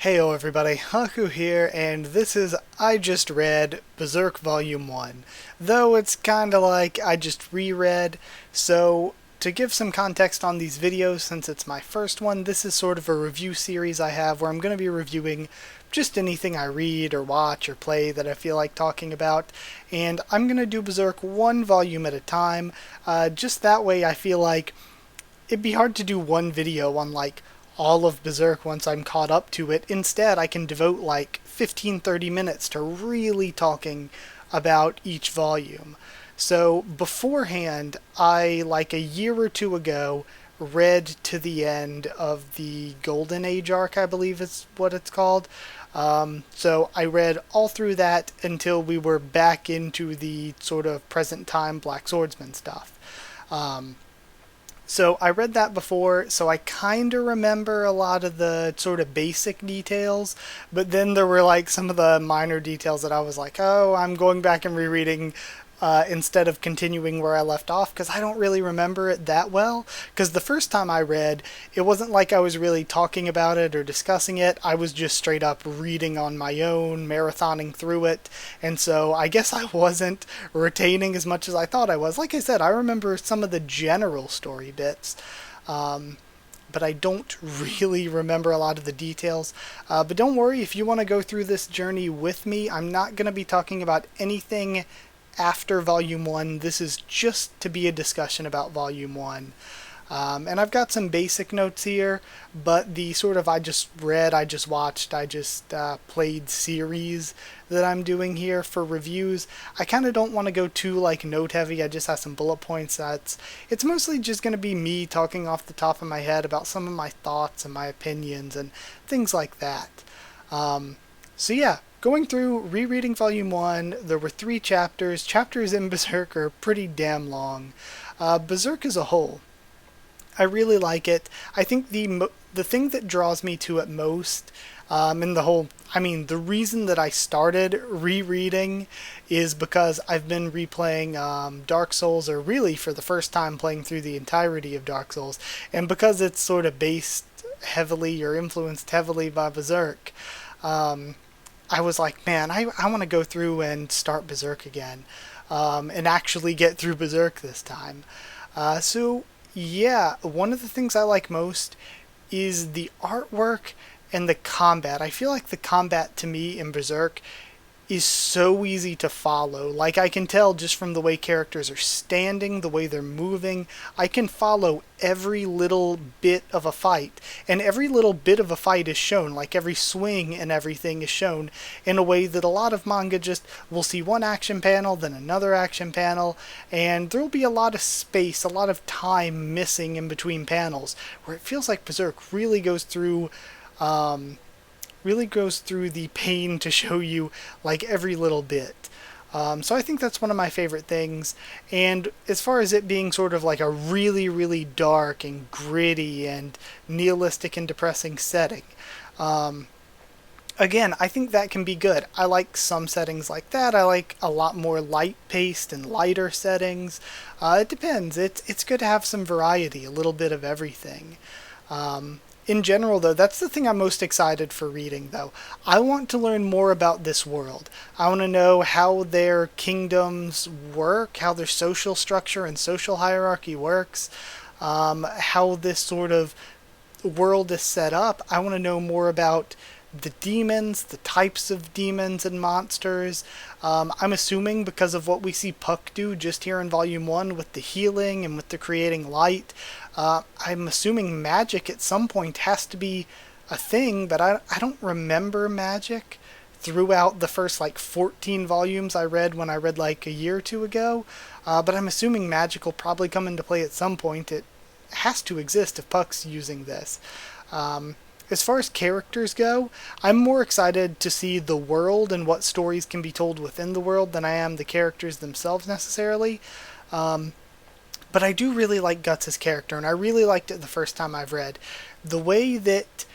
Heyo everybody, Haku here, and this is I just read Berserk Volume 1. Though it's kinda like I just reread, so to give some context on these videos, since it's my first one, this is sort of a review series I have where I'm going to be reviewing just anything I read or watch or play that I feel like talking about, and I'm going to do Berserk one volume at a time. Just that way I feel like it'd be hard to do one video on like all of Berserk once I'm caught up to it. Instead, I can devote like 15-30 minutes to really talking about each volume. So beforehand, I, like a year or two ago, read to the end of the Golden Age arc, I believe is what it's called. So I read all through that until we were back into the sort of present time Black Swordsman stuff. So I read that before, so I kind of remember a lot of the sort of basic details, but then there were like some of the minor details that I was like, oh, I'm going back and rereading instead of continuing where I left off, because I don't really remember it that well. Because the first time I read, it wasn't like I was really talking about it or discussing it. I was just straight up reading on my own, marathoning through it, and so I guess I wasn't retaining as much as I thought I was. Like I said, I remember some of the general story bits, but I don't really remember a lot of the details. But don't worry, if you want to go through this journey with me, I'm not going to be talking about anything after Volume 1. This is just to be a discussion about Volume 1. And I've got some basic notes here, but the sort of I just read, I just watched, I just played series that I'm doing here for reviews, I kind of don't want to go too like note heavy. I just have some bullet points. It's mostly just going to be me talking off the top of my head about some of my thoughts and my opinions and things like that. So yeah, going through, rereading Volume 1, there were 3 chapters. Chapters in Berserk are pretty damn long. Berserk as a whole, I really like it. I think the thing that draws me to it most, the reason that I started rereading is because I've been replaying Dark Souls, or really for the first time playing through the entirety of Dark Souls, and because it's sort of based heavily or influenced heavily by Berserk, I was like, man, I want to go through and start Berserk again, and actually get through Berserk this time. So yeah, one of the things I like most is the artwork and the combat. I feel like the combat to me in Berserk is so easy to follow. Like, I can tell just from the way characters are standing, the way they're moving, I can follow every little bit of a fight. And every little bit of a fight is shown, like every swing and everything is shown in a way that a lot of manga just will see one action panel, then another action panel, and there'll be a lot of space, a lot of time missing in between panels, where it feels like Berserk really goes through the pain to show you like every little bit. So I think that's one of my favorite things. And as far as it being sort of like a really, really dark and gritty and nihilistic and depressing setting, again, I think that can be good. I like some settings like that. I like a lot more light-paced and lighter settings. It depends. It's good to have some variety, a little bit of everything. In general, though, that's the thing I'm most excited for reading, though. I want to learn more about this world. I want to know how their kingdoms work, how their social structure and social hierarchy works, how this sort of world is set up. I want to know more about the demons, the types of demons and monsters. I'm assuming because of what we see Puck do just here in Volume 1 with the healing and with the creating light, I'm assuming magic at some point has to be a thing, but I don't remember magic throughout the first like 14 volumes I read when I read like a year or two ago, but I'm assuming magic will probably come into play at some point. It has to exist if Puck's using this. As far as characters go, I'm more excited to see the world and what stories can be told within the world than I am the characters themselves necessarily. But I do really like Guts' character, and I really liked it the first time I've read. The way that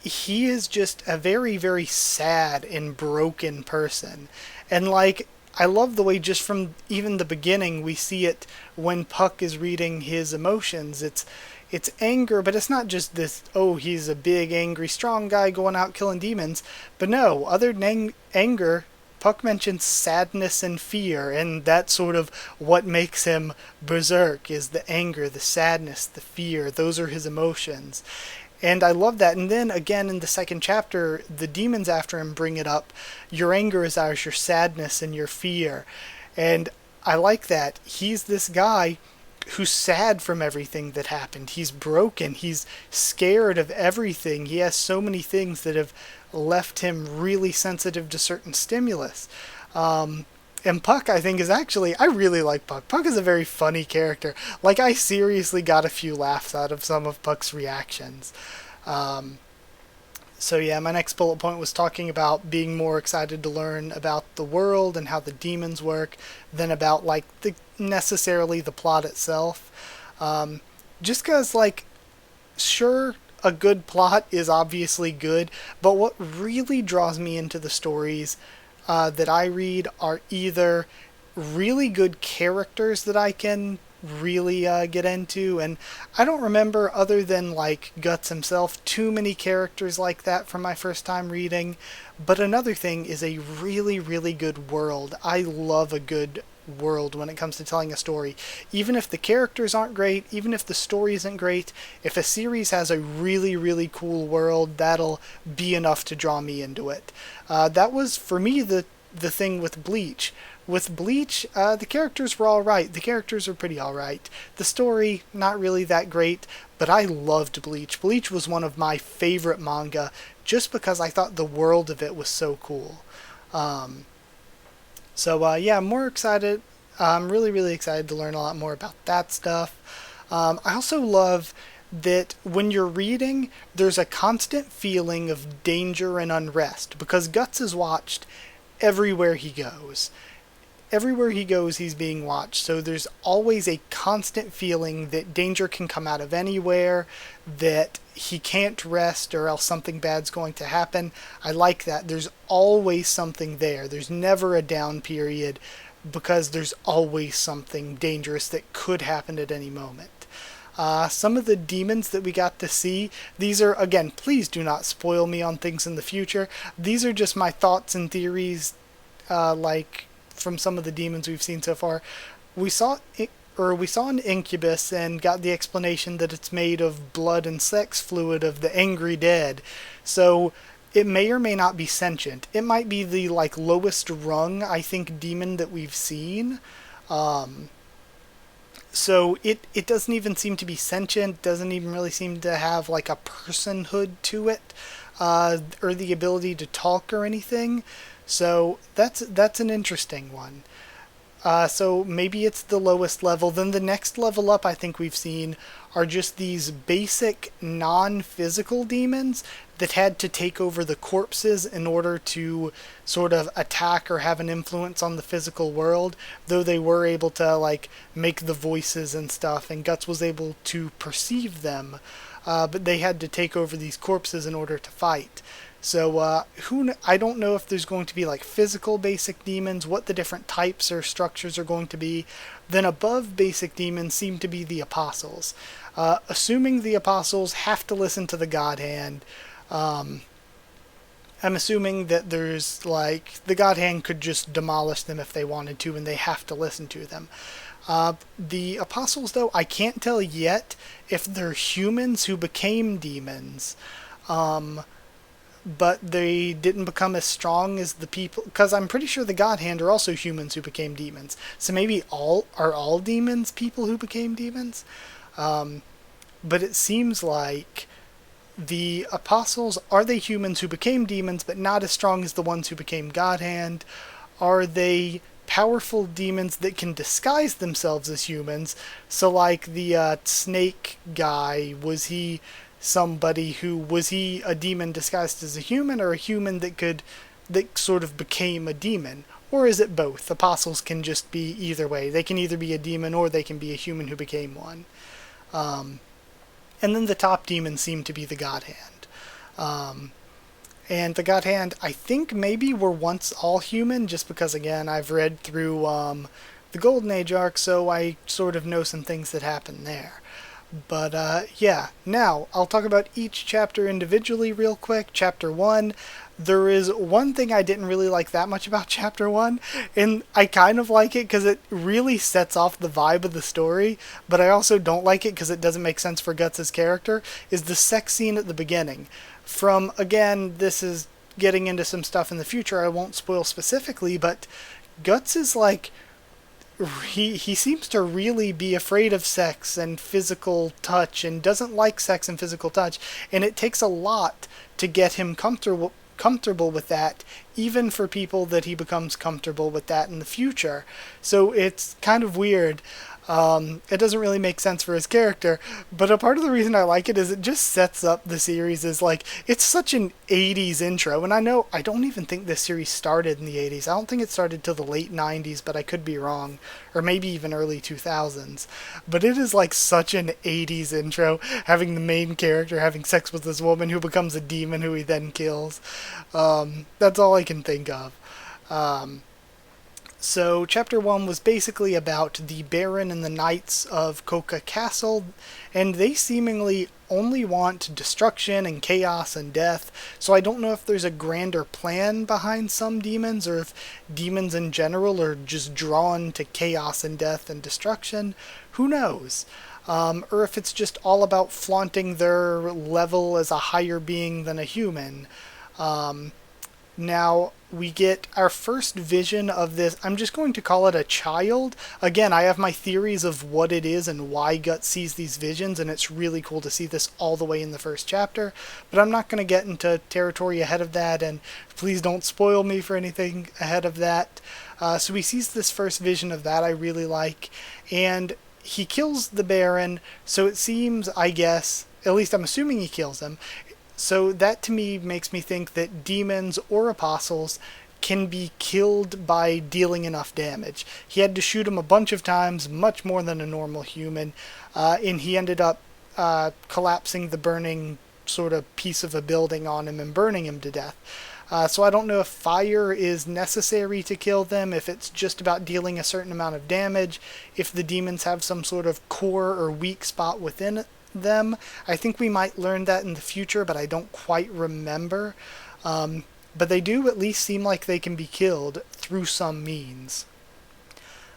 he is just a very, very sad and broken person. And like, I love the way just from even the beginning we see it when Puck is reading his emotions. it's anger, but it's not just this, oh, he's a big, angry, strong guy going out killing demons. But no, other than anger, Puck mentions sadness and fear, and that's sort of what makes him Berserk, is the anger, the sadness, the fear. Those are his emotions. And I love that. And then again in the second chapter, the demons after him bring it up. Your anger is ours, your sadness and your fear. And I like that. He's this guy who's sad from everything that happened. He's broken. He's scared of everything. He has so many things that have left him really sensitive to certain stimulus. And Puck, I think, is actually, I really like Puck. Puck is a very funny character. Like, I seriously got a few laughs out of some of Puck's reactions. Um, so yeah, my next bullet point was talking about being more excited to learn about the world and how the demons work than about, like, necessarily the plot itself. Just because, like, sure, a good plot is obviously good, but what really draws me into the stories that I read are either really good characters that I can really get into, and I don't remember, other than like Guts himself, too many characters like that from my first time reading. But another thing is a really, really good world. I love a good world when it comes to telling a story. Even if the characters aren't great, even if the story isn't great, if a series has a really, really cool world, that'll be enough to draw me into it. That was, for me, the thing with Bleach. With Bleach, the characters were alright. The characters were pretty alright. The story, not really that great, but I loved Bleach. Bleach was one of my favorite manga, just because I thought the world of it was so cool. Yeah, I'm more excited. I'm really, really excited to learn a lot more about that stuff. I also love that when you're reading, there's a constant feeling of danger and unrest, because Guts is watched everywhere he goes. Everywhere he goes, he's being watched. So there's always a constant feeling that danger can come out of anywhere, that he can't rest or else something bad's going to happen. I like that. There's always something there. There's never a down period, because there's always something dangerous that could happen at any moment. Some of the demons that we got to see, these are, again, please do not spoil me on things in the future. These are just my thoughts and theories, like from some of the demons we've seen so far. We saw an incubus and got the explanation that it's made of blood and sex fluid of the angry dead. So it may or may not be sentient. It might be the like lowest rung, I think, demon that we've seen. So it doesn't even seem to be sentient, doesn't even really seem to have like a personhood to it, or the ability to talk or anything. So that's an interesting one. So maybe it's the lowest level. Then the next level up I think we've seen are just these basic non-physical demons that had to take over the corpses in order to sort of attack or have an influence on the physical world, though they were able to like make the voices and stuff, and Guts was able to perceive them, but they had to take over these corpses in order to fight. So I don't know if there's going to be like physical basic demons, what the different types or structures are going to be. Then above basic demons seem to be the apostles. Assuming the apostles have to listen to the God Hand, I'm assuming that there's like the God Hand could just demolish them if they wanted to, and they have to listen to them. The apostles, though, I can't tell yet if they're humans who became demons. But they didn't become as strong as the people, because I'm pretty sure the God Hand are also humans who became demons. So maybe all demons people who became demons? But it seems like the apostles, are they humans who became demons but not as strong as the ones who became God Hand? Are they powerful demons that can disguise themselves as humans? So like the snake guy, was he a demon disguised as a human, or a human that sort of became a demon? Or is it both? Apostles can just be either way. They can either be a demon or they can be a human who became one. And then the top demons seem to be the God Hand. And the God Hand, I think maybe were once all human, just because, again, I've read through the Golden Age arc, so I sort of know some things that happened there. But yeah, now I'll talk about each chapter individually real quick. Chapter 1, there is one thing I didn't really like that much about Chapter 1, and I kind of like it because it really sets off the vibe of the story, but I also don't like it because it doesn't make sense for Guts' character, is the sex scene at the beginning. From, again, this is getting into some stuff in the future I won't spoil specifically, but Guts is like he seems to really be afraid of sex and physical touch and doesn't like sex and physical touch, and it takes a lot to get him comfortable with that, even for people that he becomes comfortable with that in the future. So it's kind of weird. It doesn't really make sense for his character, but a part of the reason I like it is it just sets up the series as like, it's such an 80s intro, and I don't even think this series started in the 80s. I don't think it started till the late 90s, but I could be wrong, or maybe even early 2000s. But it is like such an 80s intro, having the main character having sex with this woman who becomes a demon who he then kills. That's all I can think of. So, Chapter 1 was basically about the Baron and the Knights of Coca Castle, and they seemingly only want destruction and chaos and death, so I don't know if there's a grander plan behind some demons, or if demons in general are just drawn to chaos and death and destruction. Who knows? Or if it's just all about flaunting their level as a higher being than a human. Now, we get our first vision of this. I'm just going to call it a child. Again, I have my theories of what it is and why Guts sees these visions, and it's really cool to see this all the way in the first chapter. But I'm not going to get into territory ahead of that, and please don't spoil me for anything ahead of that. So he sees this first vision of that I really like, and he kills the Baron, so it seems, I guess, at least I'm assuming he kills him. So that to me makes me think that demons or apostles can be killed by dealing enough damage. He had to shoot him a bunch of times, much more than a normal human, and he ended up collapsing the burning sort of piece of a building on him and burning him to death. So I don't know if fire is necessary to kill them, if it's just about dealing a certain amount of damage, if the demons have some sort of core or weak spot within them. I think we might learn that in the future, but I don't quite remember. But they do at least seem like they can be killed through some means.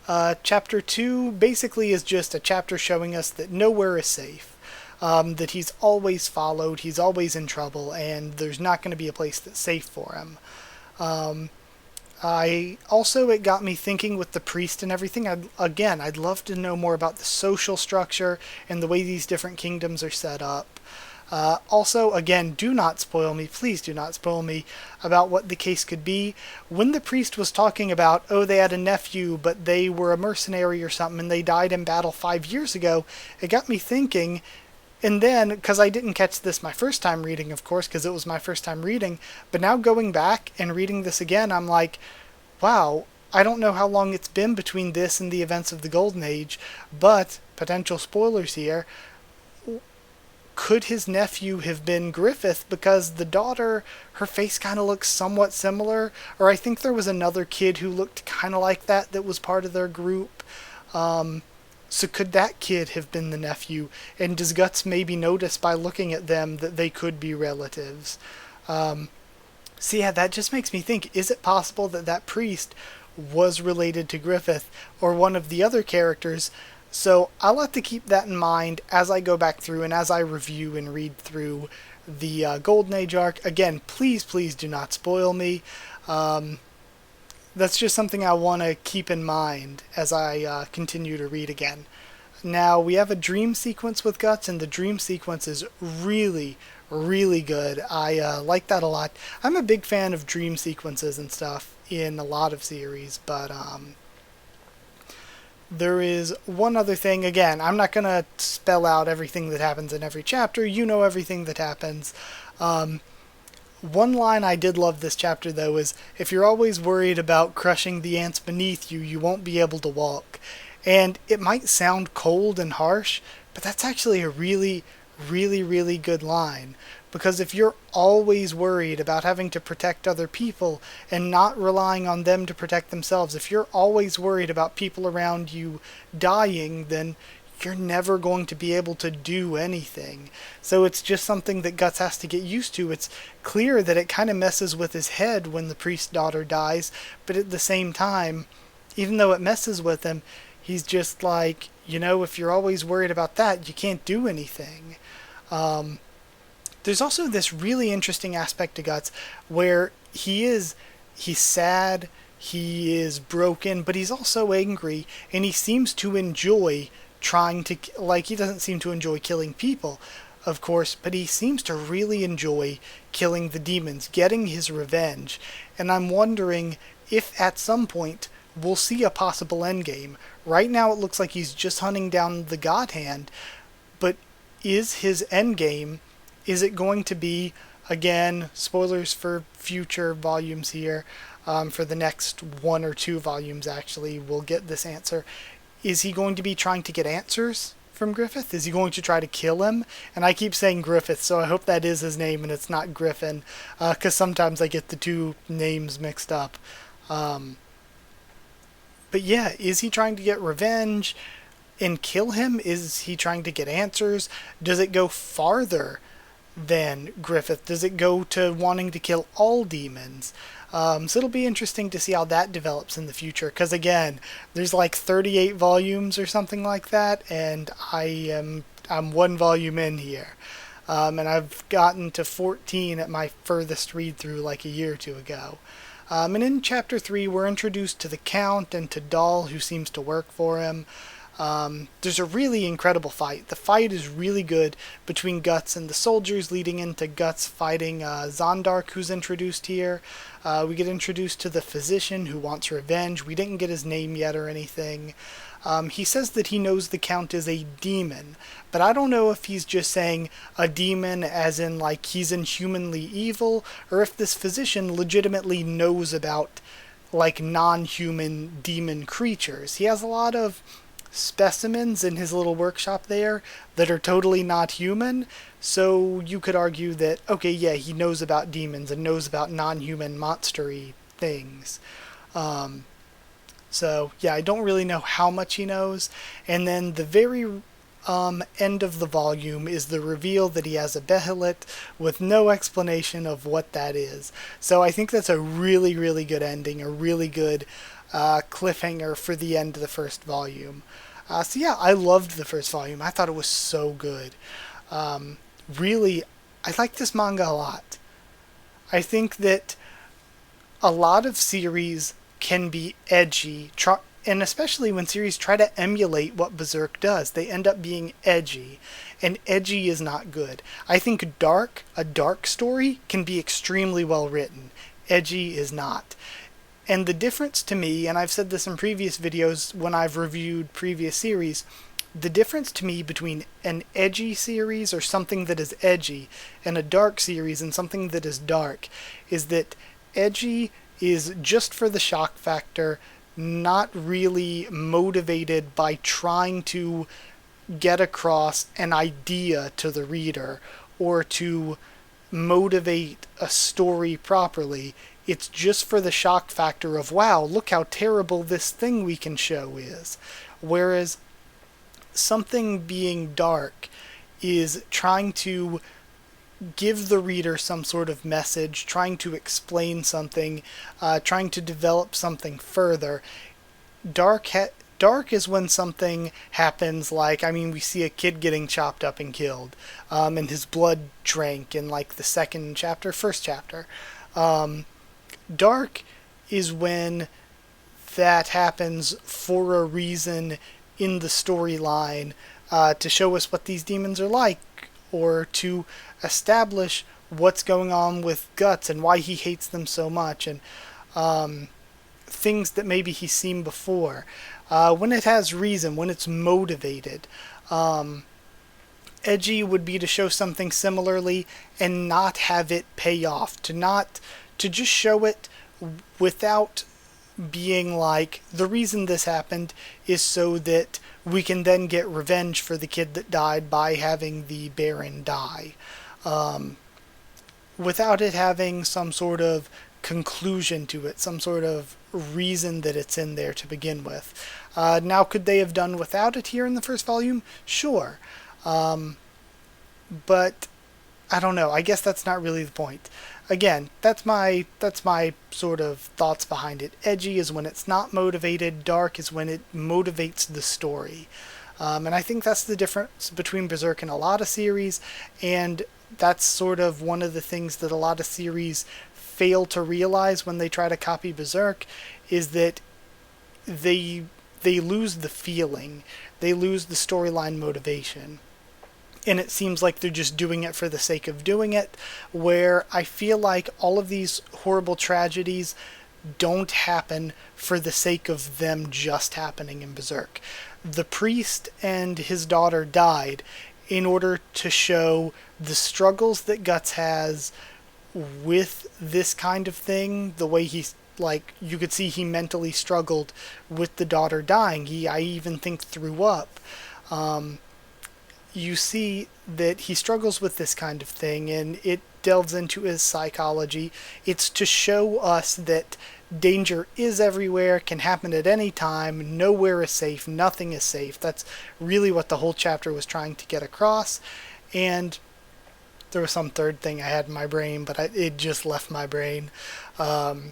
Chapter 2 basically is just a chapter showing us that nowhere is safe. That he's always followed, he's always in trouble, and there's not going to be a place that's safe for him. It got me thinking with the priest and everything. I'd love to know more about the social structure and the way these different kingdoms are set up. Again, do not spoil me, please do not spoil me about what the case could be. When the priest was talking about, they had a nephew, but they were a mercenary or something, and they died in battle 5 years ago, it got me thinking. And then, because I didn't catch this my first time reading, of course, because it was my first time reading, but now going back and reading this again, I'm like, wow, I don't know how long it's been between this and the events of the Golden Age, but, potential spoilers here, could his nephew have been Griffith? Because the daughter, her face kind of looks somewhat similar, or I think there was another kid who looked kind of like that was part of their group. So could that kid have been the nephew? And does Guts maybe notice by looking at them that they could be relatives? So yeah, that just makes me think, is it possible that that priest was related to Griffith or one of the other characters? So I'll have to keep that in mind as I go back through and as I review and read through the Golden Age arc. Again, please do not spoil me. That's just something I want to keep in mind as I continue to read again. Now, we have a dream sequence with Guts, and the dream sequence is really, really good. I like that a lot. I'm a big fan of dream sequences and stuff in a lot of series, but there is one other thing. Again, I'm not going to spell out everything that happens in every chapter. You know everything that happens. One line I did love this chapter, though, is, if you're always worried about crushing the ants beneath you, you won't be able to walk. And it might sound cold and harsh, but that's actually a really, really, really good line. Because if you're always worried about having to protect other people and not relying on them to protect themselves, if you're always worried about people around you dying, then you're never going to be able to do anything. So it's just something that Guts has to get used to. It's clear that it kind of messes with his head when the priest's daughter dies, but at the same time, even though it messes with him, he's just like, if you're always worried about that, you can't do anything. There's also this really interesting aspect to Guts where he's sad, he is broken, but he's also angry, and he seems to enjoy he doesn't seem to enjoy killing people, of course, but he seems to really enjoy killing the demons, getting his revenge, and I'm wondering if at some point we'll see a possible endgame. Right now it looks like he's just hunting down the God Hand, but is his endgame, is it going to be, again, spoilers for future volumes here, for the next 1 or 2 volumes actually, we'll get this answer. Is he going to be trying to get answers from Griffith? Is he going to try to kill him? And I keep saying Griffith, so I hope that is his name and it's not Griffin, because sometimes I get the two names mixed up. But yeah, is he trying to get revenge and kill him? Is he trying to get answers? Does it go farther than Griffith? Does it go to wanting to kill all demons? So it'll be interesting to see how that develops in the future, because again, there's like 38 volumes or something like that, and I'm 1 volume in here, and I've gotten to 14 at my furthest read through like a year or 2 ago. And in chapter 3, we're introduced to the Count and to Doll, who seems to work for him. There's a really incredible fight. The fight is really good between Guts and the soldiers, leading into Guts fighting Zondark, who's introduced here. We get introduced to the physician who wants revenge. We didn't get his name yet or anything. He says that he knows the Count is a demon, but I don't know if he's just saying a demon as in like he's inhumanly evil, or if this physician legitimately knows about like non-human demon creatures. He has a lot of specimens in his little workshop there that are totally not human, so you could argue that, okay, yeah, he knows about demons and knows about non-human monstery things. So yeah, I don't really know how much he knows. And then the very end of the volume is the reveal that he has a Behelit with no explanation of what that is. So I think that's a really, really good ending, a really good cliffhanger for the end of the first volume. So yeah, I loved the first volume. I thought it was so good. Really, I like this manga a lot. I think that a lot of series can be edgy, and especially when series try to emulate what Berserk does, they end up being edgy, and edgy is not good. I think a dark story can be extremely well written. Edgy is not. And the difference to me, and I've said this in previous videos when I've reviewed previous series, the difference to me between an edgy series or something that is edgy and a dark series and something that is dark is that edgy is just for the shock factor, not really motivated by trying to get across an idea to the reader or to motivate a story properly. It's just for the shock factor of, wow, look how terrible this thing we can show is. Whereas something being dark is trying to give the reader some sort of message, trying to explain something, trying to develop something further. Dark is when something happens, like, we see a kid getting chopped up and killed, and his blood drank in like the first chapter. Dark is when that happens for a reason in the storyline, to show us what these demons are like, or to establish what's going on with Guts and why he hates them so much, and things that maybe he's seen before. When it has reason, when it's motivated. Edgy would be to show something similarly and not have it pay off, to just show it without being like, the reason this happened is so that we can then get revenge for the kid that died by having the Baron die. Without it having some sort of conclusion to it, some sort of reason that it's in there to begin with. Now, could they have done without it here in the first volume? Sure. But I don't know. I guess that's not really the point. Again, that's my sort of thoughts behind it. Edgy is when it's not motivated. Dark is when it motivates the story. And I think that's the difference between Berserk and a lot of series, and that's sort of one of the things that a lot of series fail to realize when they try to copy Berserk, is that they lose the feeling, they lose the storyline motivation. And it seems like they're just doing it for the sake of doing it, where I feel like all of these horrible tragedies don't happen for the sake of them just happening in Berserk. The priest and his daughter died in order to show the struggles that Guts has with this kind of thing, the way he's like, you could see he mentally struggled with the daughter dying. I even think threw up. You see that he struggles with this kind of thing, and it delves into his psychology. It's to show us that danger is everywhere, can happen at any time, nowhere is safe, nothing is safe. That's really what the whole chapter was trying to get across. And there was some third thing I had in my brain, but it just left my brain. But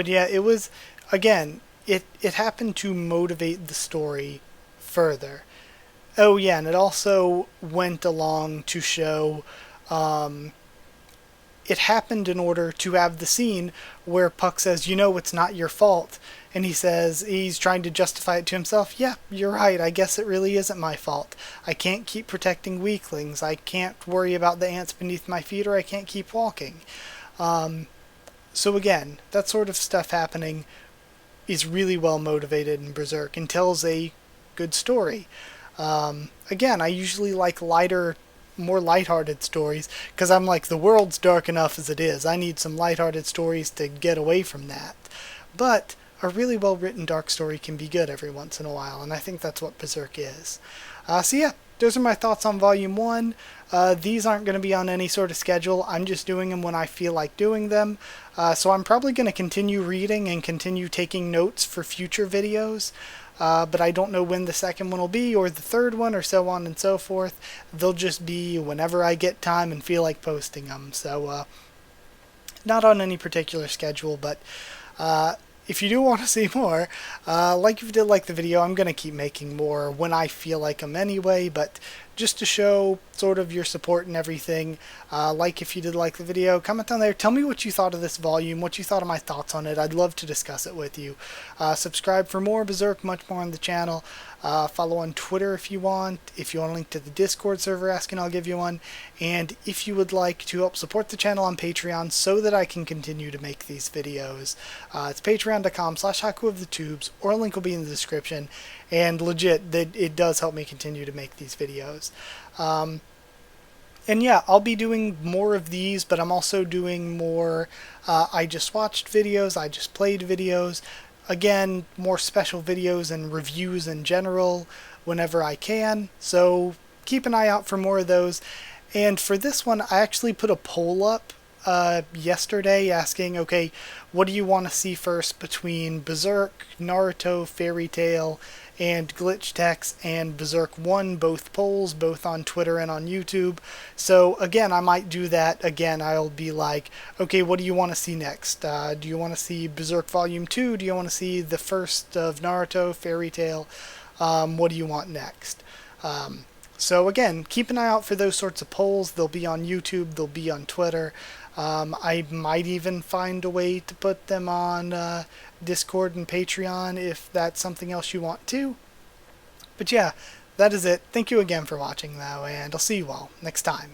yeah, it was, again, it happened to motivate the story further. Oh yeah, and it also went along to show, it happened in order to have the scene where Puck says, you know, it's not your fault. And he says, he's trying to justify it to himself, yeah, you're right, I guess it really isn't my fault. I can't keep protecting weaklings, I can't worry about the ants beneath my feet, or I can't keep walking. So again, that sort of stuff happening is really well motivated in Berserk and tells a good story. Again, I usually like lighter, more lighthearted stories, because I'm like, the world's dark enough as it is. I need some lighthearted stories to get away from that. But a really well written dark story can be good every once in a while, and I think that's what Berserk is. So yeah, those are my thoughts on Volume 1. These aren't going to be on any sort of schedule. I'm just doing them when I feel like doing them. So I'm probably going to continue reading and continue taking notes for future videos. But I don't know when the second one will be, or the third one, or so on and so forth. They'll just be whenever I get time and feel like posting them. So, not on any particular schedule, but if you do want to see more, like if you did like the video, I'm going to keep making more when I feel like them anyway, but just to show sort of your support and everything, like if you did like the video, comment down there, tell me what you thought of this volume, what you thought of my thoughts on it. I'd love to discuss it with you. Subscribe for more Berserk, much more on the channel. Follow on Twitter if you want. If you want a link to the Discord server, ask and I'll give you one. And if you would like to help support the channel on Patreon so that I can continue to make these videos, it's patreon.com/Haku of the Tubes, or a link will be in the description. And legit, it does help me continue to make these videos. And yeah, I'll be doing more of these, but I'm also doing more I just watched videos, I just played videos. Again, more special videos and reviews in general whenever I can. So keep an eye out for more of those. And for this one, I actually put a poll up yesterday asking, okay, what do you want to see first between Berserk, Naruto, Fairy Tail, and Glitch Text, and Berserk 1, both polls, both on Twitter and on YouTube. So again, I might do that again. I'll be like, okay, what do you want to see next? Do you want to see Berserk Volume 2? Do you want to see the first of Naruto, Fairy Tail? What do you want next? So again, keep an eye out for those sorts of polls. They'll be on YouTube, they'll be on Twitter. I might even find a way to put them on Discord and Patreon if that's something else you want to. But yeah, that is it. Thank you again for watching though, and I'll see you all next time.